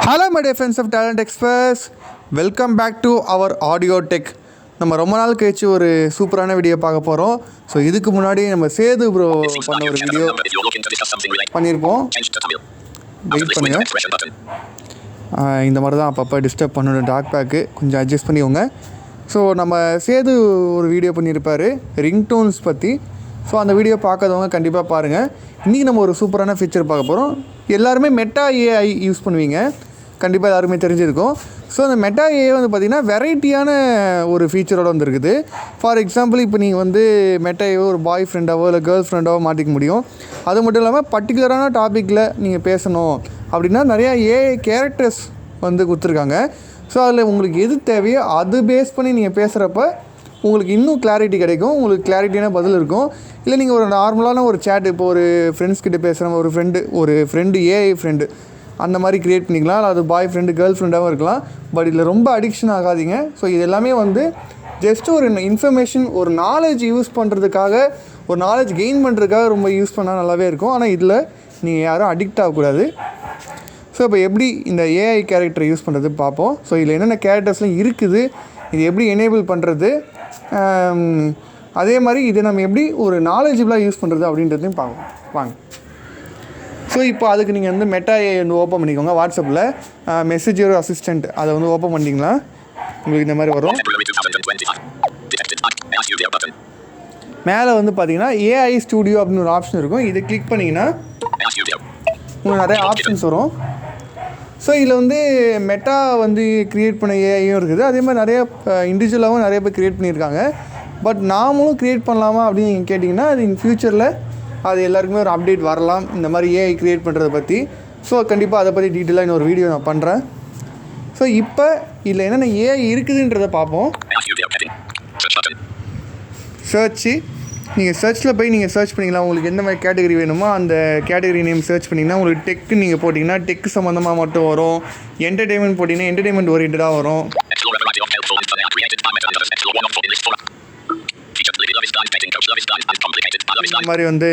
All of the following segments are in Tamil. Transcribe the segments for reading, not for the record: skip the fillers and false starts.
Hello my dear friends of Talent Express, welcome back to our audio tech. நம்ம ரொம்ப நாள் கழிச்சு ஒரு சூப்பரான வீடியோ பார்க்க போகிறோம். ஸோ இதுக்கு முன்னாடி நம்ம சேது ப்ரோ பண்ண ஒரு வீடியோ பண்ணியிருப்போம். வெயிட் பண்ணுங்கள். இந்த மாதிரி தான் அப்பப்போ டிஸ்டர்ப் பண்ணணும் டாக் பேக்கு, கொஞ்சம் அட்ஜஸ்ட் பண்ணிக்கோங்க. ஸோ நம்ம சேது ஒரு வீடியோ பண்ணியிருப்பார் ரிங்டோன்ஸ் பற்றி. ஸோ அந்த வீடியோ பார்க்காதவங்க கண்டிப்பாக பாருங்கள். இன்றைக்கி நம்ம ஒரு சூப்பரான ஃபீச்சர் பார்க்க போகிறோம். எல்லாருமே மெட்டா ஏஐ யூஸ் பண்ணுவீங்க, கண்டிப்பாக எல்லாருமே தெரிஞ்சிருக்கும். ஸோ அந்த மெட்டா ஏஐ வந்து பார்த்திங்கன்னா வெரைட்டியான ஒரு ஃபீச்சரோடு வந்துருக்குது. ஃபார் எக்ஸாம்பிள், இப்போ நீங்கள் வந்து மெட்டா ஏஐ ஒரு பாய் ஃப்ரெண்டாவோ இல்லை கேர்ள் ஃப்ரெண்டாவோ மாட்டிக்க முடியும். அது மட்டும் இல்லாமல் பர்டிகுலரான டாப்பிக்கில் நீங்கள் பேசணும் அப்படின்னா நிறையா ஏஐ கேரக்டர்ஸ் வந்து கொடுத்துருக்காங்க. ஸோ அதில் உங்களுக்கு எது தேவையோ அது பேஸ் பண்ணி நீங்கள் பேசுகிறப்ப உங்களுக்கு இன்னும் கிளாரிட்டி கிடைக்கும், உங்களுக்கு கிளாரிட்டியான பதில் இருக்கும். இல்லை நீங்கள் ஒரு நார்மலான ஒரு சேட், இப்போ ஒரு ஃப்ரெண்ட்ஸ் கிட்ட பேசுகிற ஒரு ஃப்ரெண்டு ஏஐ ஃப்ரெண்டு அந்த மாதிரி க்ரியேட் பண்ணிக்கலாம். அது பாய் ஃப்ரெண்டு கேர்ள் ஃப்ரெண்டாகவும் இருக்கலாம். பட் இதில் ரொம்ப அடிக்ஷன் ஆகாதீங்க. ஸோ இது எல்லாமே வந்து ஜஸ்ட் ஒரு இன்ஃபர்மேஷன், ஒரு நாலேஜ் யூஸ் பண்ணுறதுக்காக, ஒரு நாலேஜ் கெயின் பண்ணுறதுக்காக ரொம்ப யூஸ் பண்ணால் நல்லாவே இருக்கும். ஆனால் இதில் நீங்கள் யாரும் அடிக்ட் ஆகக்கூடாது. ஸோ இப்போ எப்படி இந்த ஏஐ கேரக்டரை யூஸ் பண்ணுறது பார்ப்போம். ஸோ இதில் என்னென்ன கேரக்டர்ஸ்லாம் இருக்குது, இது எப்படி எனேபிள் பண்ணுறது, அதே மாதிரி இதை நம்ம எப்படி ஒரு நாலேஜபிளாக யூஸ் பண்ணுறது அப்படின்றதையும் பார்ப்போம் வாங்க. ஸோ இப்போ அதுக்கு நீங்கள் வந்து மெட்டா ஏஐ வந்து ஓப்பன் பண்ணிக்கோங்க. வாட்ஸ்அப்பில் மெசேஜர் அசிஸ்டண்ட் அதை வந்து ஓப்பன் பண்ணிட்டீங்களா உங்களுக்கு இந்த மாதிரி வரும். மேலே வந்து பார்த்தீங்கன்னா ஏஐ ஸ்டூடியோ அப்படின்னு ஒரு ஆப்ஷன் இருக்கும். இதை கிளிக் பண்ணிங்கன்னா உங்களுக்கு நிறைய ஆப்ஷன்ஸ் வரும். ஸோ இதில் வந்து மெட்டா வந்து க்ரியேட் பண்ண ஏஐயும் இருக்குது. அதே மாதிரி நிறைய இண்டிவிஜுவலாகவும் நிறைய பேர் க்ரியேட் பண்ணியிருக்காங்க. பட் நாமளும் க்ரியேட் பண்ணலாமா அப்படின்னு நீங்கள் கேட்டிங்கன்னா அது இன் ஃப்யூச்சரில் அது எல்லாருக்குமே ஒரு அப்டேட் வரலாம் இந்த மாதிரி ஏஐ க்ரியேட் பண்ணுறதை பற்றி. ஸோ கண்டிப்பாக அதை பற்றி டீட்டெயிலாக இன்னொரு வீடியோ நான் பண்ணுறேன். ஸோ இப்போ இதில் என்னென்ன ஏஐ இருக்குதுன்றதை பார்ப்போம். சர்ச்சு, நீங்கள் சர்ச்சில் போய் நீங்கள் சர்ச் பண்ணிக்கலாம். உங்களுக்கு எந்த மாதிரி கேட்டகரி வேணுமோ அந்த கேட்டகரி நேம் சர்ச் பண்ணிங்கன்னா உங்களுக்கு டெக்கு நீங்கள் போட்டிங்கன்னா டெக்கு சம்மந்தமாக மட்டும் வரும். என்டர்டெயின்மெண்ட் போட்டிங்கன்னா என்டர்டெயின்மெண்ட் ஓரியன்டாக வரும். இந்த மாதிரி வந்து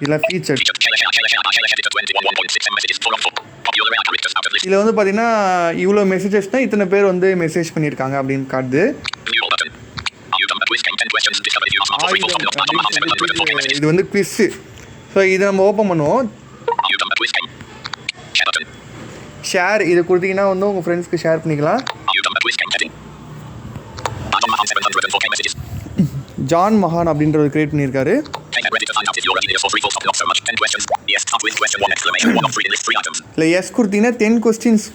இல்லை ஃபீச்சர் இதில் வந்து பார்த்தீங்கன்னா இவ்வளோ மெசேஜஸ்னால் இத்தனை பேர் வந்து மெசேஜ் பண்ணியிருக்காங்க அப்படின்னு காட்டுது. இது வந்து குவிஸ்ஸு. ஸோ இதை நம்ம ஓப்பன் பண்ணுவோம். ஷேர் இது கொடுத்தீங்கன்னா வந்து உங்கள் ஃப்ரெண்ட்ஸ்க்கு ஷேர் பண்ணிக்கலாம். ஜான் மகான் அப்படின்றவர் கிரியேட் பண்ணியிருக்காரு. இல்லை எஸ் கொடுத்தீங்கன்னா 10 கொஸ்டின்ஸ்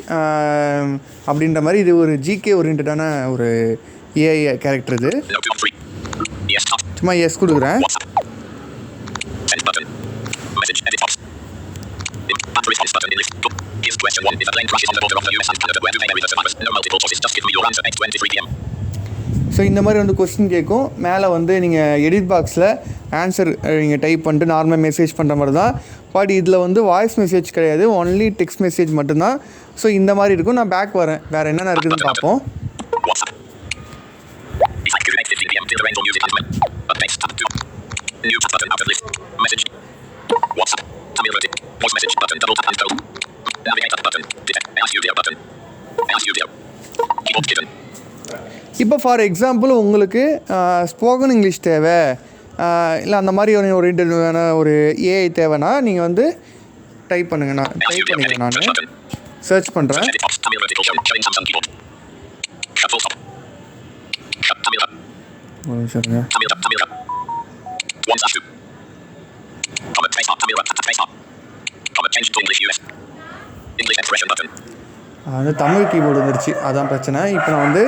அப்படின்ற மாதிரி இது ஒரு ஜிகே ஓரியன்டான ஒரு ஏஐ கேரக்டர். இது சும்மா எஸ் கொடுக்குறேன். ஸோ இந்த மாதிரி வந்து கொஸ்டின் கேட்கும். மேலே வந்து நீங்கள் எடிட் பாக்ஸில் ஆன்சர் நீங்கள் டைப் பண்ணிட்டு நார்மலாக மெசேஜ் பண்ணுற மாதிரி தான். பட் இதில் வந்து வாய்ஸ் மெசேஜ் கிடையாது, ஒன்லி டெக்ஸ்ட் மெசேஜ் மட்டும்தான். ஸோ இந்த மாதிரி இருக்கும். நான் பேக் வரேன், வேறு என்னென்ன இருக்குதுன்னு பார்ப்போம். இப்போ ஃபார் எக்ஸாம்பிள் உங்களுக்கு ஸ்போக்கன் இங்கிலீஷ் தேவை, இல்லை அந்த மாதிரி ஒரு இன்டர்வியூவான ஒரு ஏஐ தேவைன்னா நீங்கள் வந்து டைப் பண்ணுங்கள். நான் சர்ச் பண்ணுறேன். சரிங்க, அது தமிழ் கீபோர்டு வந்துருச்சு, அதான் பிரச்சனை. இப்போ நான் வந்து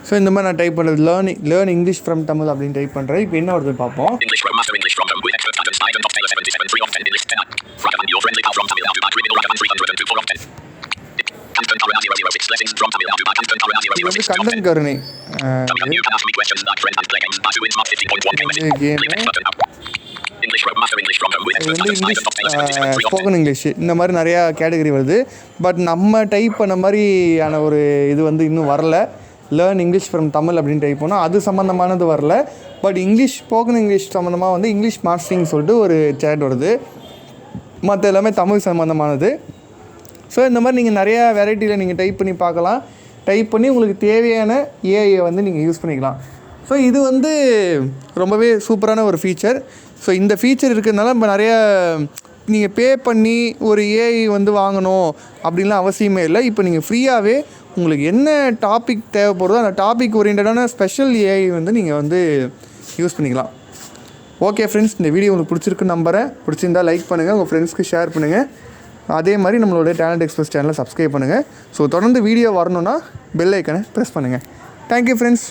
ஸோ இந்த மாதிரி நான் டைப் பண்ணுறது லேர்ன் இங்கிலீஷ் ஃப்ரம் தமிழ் அப்படின்னு டைப் பண்ணுறேன். இப்போ என்ன வருது பார்ப்போம். இது வந்து கண்டன் கருணை கேமு. இது வந்து இங்கிலீஷ் ஸ்போக்கன் இங்கிலீஷ் இந்த மாதிரி நிறையா கேட்டகரி வருது. பட் நம்ம டைப் பண்ண மாதிரியான ஒரு இது வந்து இன்னும் வரல. லேர்ன் இங்கிலீஷ் ஃப்ரம் தமிழ் அப்படின்னு டைப் பண்ணோம், அது சம்மந்தமானது வரல. பட் இங்கிலீஷ் ஸ்போக்கன் இங்கிலீஷ் சம்மந்தமாக வந்து இங்கிலீஷ் மாஸ்டரிங் சொல்லிட்டு ஒரு சேட் வருது. மற்ற எல்லாமே தமிழ் சம்மந்தமானது. ஸோ இந்த மாதிரி நீங்கள் நிறையா வெரைட்டியில் நீங்கள் டைப் பண்ணி பார்க்கலாம். டைப் பண்ணி உங்களுக்கு தேவையான ஏஐயை வந்து நீங்கள் யூஸ் பண்ணிக்கலாம். ஸோ இது வந்து ரொம்பவே சூப்பரான ஒரு ஃபீச்சர். ஸோ இந்த ஃபீச்சர் இருக்கிறதுனால இப்போ நிறையா நீங்கள் பே பண்ணி ஒரு ஏஐ வந்து வாங்கணும் அப்படின்லாம் அவசியமே இல்லை. இப்போ நீங்கள் ஃப்ரீயாகவே உங்களுக்கு என்ன டாபிக் தேவைப்படுதோ அந்த டாபிக் ஓரியன்டான ஸ்பெஷல் ஏஐ வந்து நீங்கள் வந்து யூஸ் பண்ணிக்கலாம். ஓகே ஃப்ரெண்ட்ஸ், இந்த வீடியோ உங்களுக்கு பிடிச்சிருக்குன்னு நம்புகிறேன். பிடிச்சிருந்தால் லைக் பண்ணுங்கள், உங்கள் ஃப்ரெண்ட்ஸ்க்கு ஷேர் பண்ணுங்கள். அதே மாதிரி நம்மளோட டேலண்ட் எக்ஸ்பிரஸ் சேனலை சப்ஸ்கிரைப் பண்ணுங்கள். ஸோ தொடர்ந்து வீடியோ வரணுன்னா பெல் ஐக்கனை ப்ரெஸ் பண்ணுங்கள். Thank you friends.